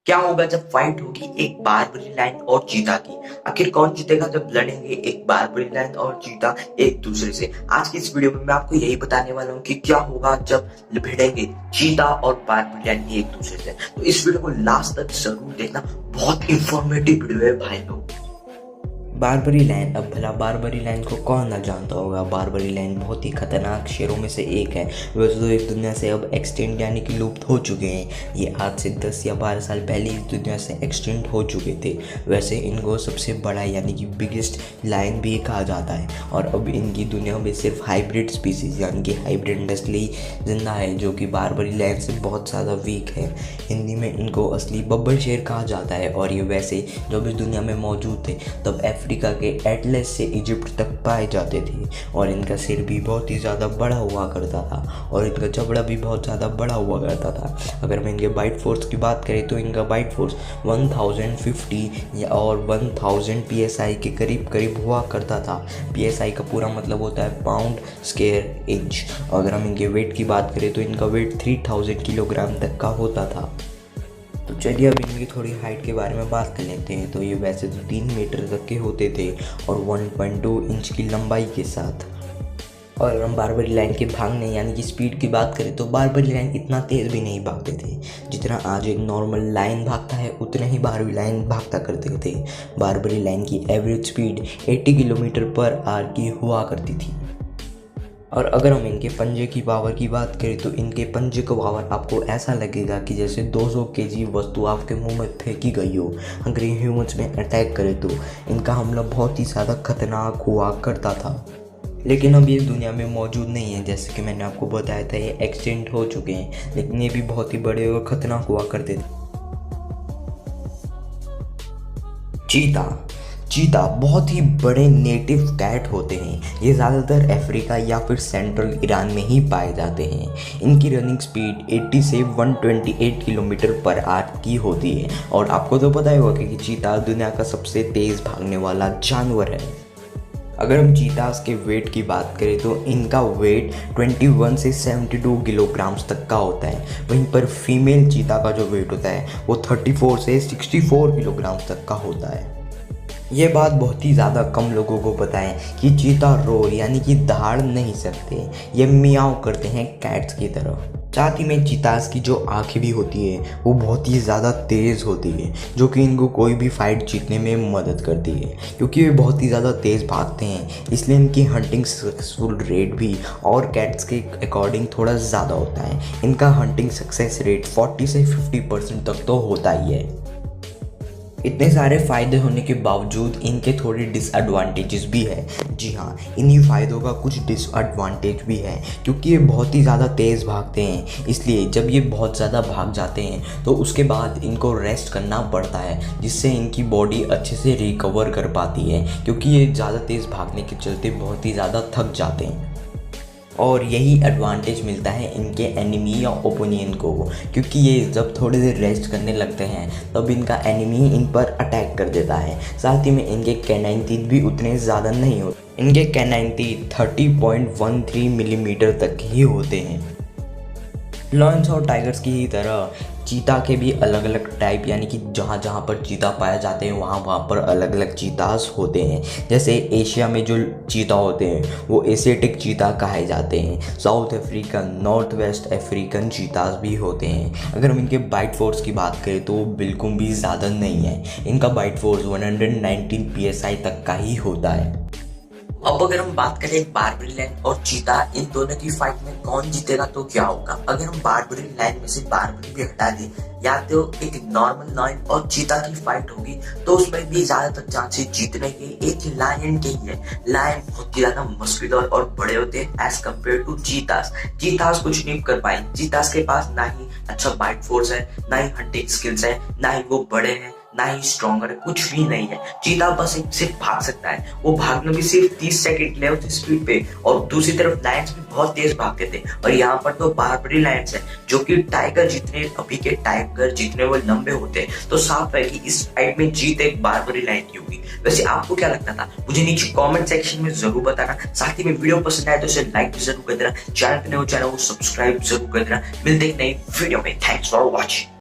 क्या होगा जब फाइट होगी एक बारबरी लायन और चीता की? आखिर कौन जीतेगा जब लड़ेंगे एक बारबरी लायन और चीता एक दूसरे से? आज की इस वीडियो में मैं आपको यही बताने वाला हूँ कि क्या होगा जब भिड़ेंगे चीता और बारबरी लायन एक दूसरे से। तो इस वीडियो को लास्ट तक जरूर देखना, बहुत इंफॉर्मेटिव वीडियो है भाई लोग। बारबरी लायन। अब भला बारबरी लायन को कौन ना जानता होगा। बारबरी लायन बहुत ही खतरनाक शेरों में से एक है। वैसे तो इस दुनिया से अब एक्सटेंट यानी कि लुप्त हो चुके हैं। ये आज से 10 या 12 साल पहले इस दुनिया से एक्सटेंट हो चुके थे। वैसे इनको सबसे बड़ा यानी कि बिगेस्ट लायन भी कहा जाता है। और अब इनकी दुनिया में सिर्फ हाइब्रिड स्पीसीज यानी कि हाइब्रिड नस्ल ही जिंदा है, जो कि बारबरी लायन से बहुत ज़्यादा वीक है। हिंदी में इनको असली बब्बर शेर कहा जाता है। और ये वैसे जब इस दुनिया में मौजूद थे तब अफ्रीका के एटलस से इजिप्ट तक पाए जाते थे। और इनका सिर भी बहुत ही ज़्यादा बड़ा हुआ करता था और इनका जबड़ा भी बहुत ज़्यादा बड़ा हुआ करता था। अगर मैं इनके बाइट फोर्स की बात करें तो इनका बाइट फोर्स 1050 या और 1000 psi के करीब करीब हुआ करता था। psi का पूरा मतलब होता है पाउंड स्क्वायर इंच। अगर हम इनके वेट की बात करें तो इनका वेट 3000 किलोग्राम तक का होता था। तो चलिए अब इनकी थोड़ी हाइट के बारे में बात कर लेते हैं। तो ये वैसे तो 3 मीटर तक के होते थे और 1.2 इंच की लंबाई के साथ। और अगर हम बारबरी लायन के भागने यानी कि स्पीड की बात करें तो बारबरी लायन इतना तेज़ भी नहीं भागते थे। जितना आज एक नॉर्मल लायन भागता है उतना ही बारबरी लायन भागता करते थे। बारबरी लायन की average speed 80 kilometre per hour की हुआ करती थी। और अगर हम इनके पंजे की पावर की बात करें तो इनके पंजे का पावर आपको ऐसा लगेगा कि जैसे 200 केजी वस्तु आपके मुंह में फेंकी गई हो। अगर ये ह्यूमंस में अटैक करे तो इनका हमला बहुत ही ज़्यादा खतरनाक हुआ करता था। लेकिन अब ये दुनिया में मौजूद नहीं है। जैसे कि मैंने आपको बताया था ये एक्सटेंट हो चुके हैं, लेकिन ये भी बहुत ही बड़े और ख़तरनाक हुआ करते थे। चीता चीता बहुत ही बड़े नेटिव कैट होते हैं। ये ज़्यादातर अफ्रीका या फिर सेंट्रल ईरान में ही पाए जाते हैं। इनकी रनिंग स्पीड 80 से 128 किलोमीटर पर आवर की होती है। और आपको तो पता ही होगा कि चीता दुनिया का सबसे तेज़ भागने वाला जानवर है। अगर हम चीतास के वेट की बात करें तो इनका वेट 21 से 72 किलोग्राम्स तक का होता है। वहीं पर फीमेल चीता का जो वेट होता है वो 34 से 64 किलोग्राम्स तक का होता है। ये बात बहुत ही ज़्यादा कम लोगों को पता है कि चीता रोर यानी कि दहाड़ नहीं सकते। ये मियाओ करते हैं कैट्स की तरह। साथ ही में चीतास की जो आँखें भी होती है वो बहुत ही ज़्यादा तेज़ होती है, जो कि इनको कोई भी फाइट जीतने में मदद करती है। क्योंकि वे बहुत ही ज़्यादा तेज़ भागते हैं इसलिए इनकी हंटिंग सक्सेसफुल रेट भी और कैट्स के अकॉर्डिंग थोड़ा ज़्यादा होता है। इनका हंटिंग सक्सेस रेट 40 से 50% तक तो होता ही है। इतने सारे फ़ायदे होने के बावजूद इनके थोड़े डिसएडवांटेजेस भी है। जी हाँ, इन्हीं फ़ायदों का कुछ डिसएडवांटेज भी है। क्योंकि ये बहुत ही ज़्यादा तेज़ भागते हैं, इसलिए जब ये बहुत ज़्यादा भाग जाते हैं तो उसके बाद इनको रेस्ट करना पड़ता है, जिससे इनकी बॉडी अच्छे से रिकवर कर पाती है। क्योंकि ये ज़्यादा तेज़ भागने के चलते बहुत ही ज़्यादा थक जाते हैं। और यही एडवांटेज मिलता है इनके एनिमी या ओपोनियन को, क्योंकि ये जब थोड़ी देर रेस्ट करने लगते हैं तब इनका एनिमी इन पर अटैक कर देता है। साथ ही में इनके कैनाइन टीथ भी उतने ज़्यादा नहीं होते। इनके कैनाइन टीथ 30.13 मिलीमीटर तक ही होते हैं। लॉयंस और टाइगर्स की ही तरह चीता के भी अलग अलग टाइप यानी कि जहाँ जहाँ पर चीता पाए जाते हैं वहाँ वहाँ पर अलग अलग चीतास होते हैं। जैसे एशिया में जो चीता होते हैं वो एशियाटिक चीता कहे जाते हैं। South African, north west African चीतास भी होते हैं। अगर हम इनके बाइट फोर्स की बात करें तो बिल्कुल भी ज़्यादा नहीं है। इनका बाइट फोर्स 119 psi तक का ही होता है। अब अगर हम बात करें बारबरी लायन और चीता, इन दोनों की फाइट में कौन जीतेगा तो क्या होगा? अगर हम बारबरी लायन में से बारबरी भी हटा दें या तो एक नॉर्मल लायन और चीता की फाइट होगी तो उसमें भी ज्यादातर चांसेस जीतने के एक लायन के ही है। लायन बहुत ही ज्यादा मस्कुलर और बड़े होते हैं as compare to cheetahs. Cheetahs कुछ नहीं कर पाए। चीतास के पास ना ही अच्छा बाइट फोर्स है, ना ही हंटिंग स्किल्स है, ना ही वो बड़े हैं, ना ही स्ट्रॉन्गर है, कुछ भी नहीं है। चीता बस एक सिर्फ भाग सकता है। वो भागने भी सिर्फ 30 सेकंड ले होती स्पीड पे। और दूसरी तरफ लायंस भी बहुत तेज भागते थे। और यहाँ पर तो बारबरी लायंस है जो कि टाइगर जितने अभी के टाइगर जितने वो लंबे होते हैं, तो साफ है कि इस फाइट में जीत एक बारबरी लायन की होगी। वैसे आपको क्या लगता था मुझे नीचे कमेंट सेक्शन में जरूर बताना। साथ ही में वीडियो पसंद आए तो इसे लाइक जरूर कर देना, चैनल पे नए हो चैनल को सब्सक्राइब जरूर कर देना। मिलते हैं नई वीडियो में। Thanks for watching.